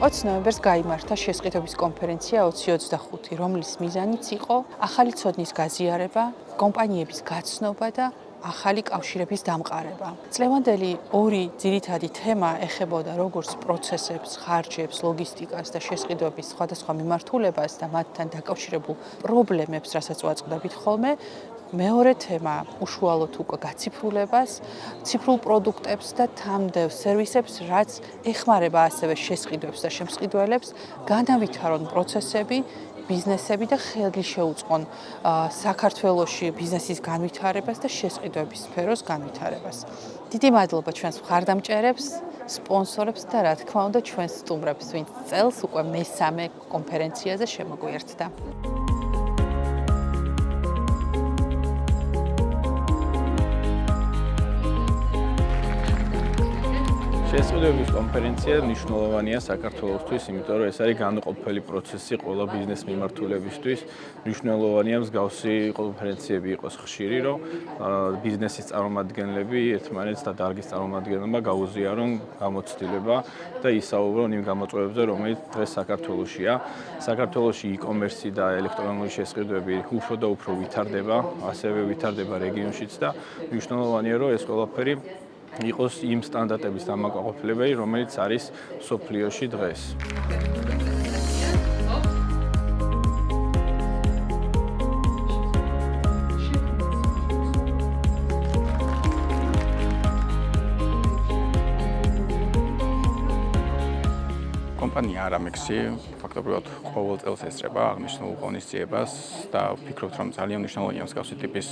20 ნოემბერს გაიმართა შესყიდვების კონფერენცია 2025, რომლის მიზანიც იყო ახალი ცოდნის გაზიარება, კომპანიების გაცნობა და ახალი კავშირების დამყარება. წლევანდელი ორი ძირითადი თემა ეხებოდა როგორც პროცესებს, ხარჯებს, ლოგისტიკას და შესყიდვების სხვადასხვა მიმართულებას და მათთან დაკავშირებულ პრობლემებს, რასაც ვაწყდებით ხოლმე. მეორე თემა უშუალოდ უკვე გაციფრულებას, ციფრულ პროდუქტებს და თამდევ სერვისებს, რაც ეხმარება ასევე შესყიდვებს და შემსყიდველებს, განავითარონ პროცესები, ბიზნესები და ხელს შეუწყონ საქართველოში ბიზნესის განვითარებას და შესყიდვების სფეროს განვითარებას. დიდი მადლობა ჩვენს მხარდამჭერებს, სპონსორებს და რა თქმა უნდა ჩვენს სტუმრებს, ვინც წელს უკვე მესამე კონფერენციაზე შემოგვიერთდა. შესყიდვების კონფერენცია მნიშვნელოვანია საქართველოსთვის, იმიტომ რომ ეს არის განუყოფელი პროცესი ყველა ბიზნეს მიმართულებისთვის. მნიშვნელოვანია მსგავსი კონფერენციები იყოს ხშირი, რომ ბიზნესის წარმომადგენლები ერთმანეთს და დარგის წარმომადგენლებმა გაუზიარონ გამოცდილება და ისაუბრონ იმ გამოწვევებზე, რომელიც დღეს საქართველოშია. საქართველოში e-commerce და ელექტრონული შესყიდვები უფრო და უფრო ვითარდება, ასევე ვითარდება რეგიონშიც და მნიშვნელოვანია, რომ ეს ყველაფერი იყოს იმ სტანდარტების დამაკმაყოფილებელი, რომელიც არის მსოფლიოში დღეს. კომპანია Aramexi ფაქტობრივად ყოველ წელს ესწრება აღნიშნულ ღონისძიებას და ვფიქრობთ, რომ ძალიან მნიშვნელოვანია მსგავსი ტიპის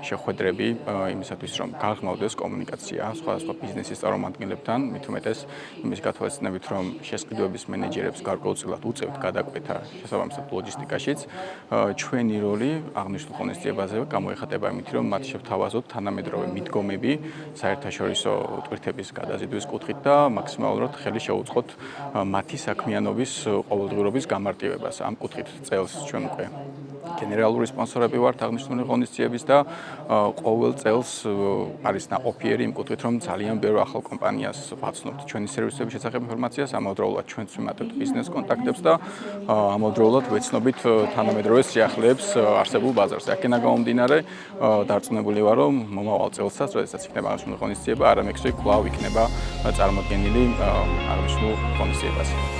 შეხვედრები იმისათვის, რომ გაღრმავდეს კომუნიკაცია სხვადასხვა ბიზნესის წარმომადგენლებთან, მით უმეტეს იმის გათვალისწინებით, რომ შესყიდვების მენეჯერებს გარკვეულწილად უწევთ გადაკვეთა შესაბამისად ლოჯისტიკაშიც. ჩვენი როლი აღნიშნულ ღონისძიებაზე გამოიხატება იმით, რომ მათ შევთავაზოთ თანამედროვე მიდგომები საერთაშორისო ტვირთების გადაზიდვის კუთხით და მაქსიმალურად ხელი შეუწყოთ მათი საქმიანობის ყოველდღიურობის გამარტივებას. ამ კუთხით წელს ჩვენ უკვე გენერალური სპონსორები ვართ აღნიშნული ღონისძიების და ყოველ წელს არის ნაყოფიერი იმ კუთხით, რომ ძალიან ბევრ ახალ კომპანიას ვაცნობთ ჩვენი სერვისების შესახებ ინფორმაციას, ამავდროულად ჩვენც ვიმატებთ ბიზნეს კონტაქტებს და ამავდროულად ვეცნობით თანამედროვე სიახლეებს არსებულ ბაზარზე. აქედან გამომდინარე, დარწმუნებული ვარ, რომ მომავალ წელსაც, როდესაც იქნება აღნიშნული ღონისძიება, Aramexi კვლავ იქნება წარმოდგენილი აღნიშნულ ღონისძიებაზე.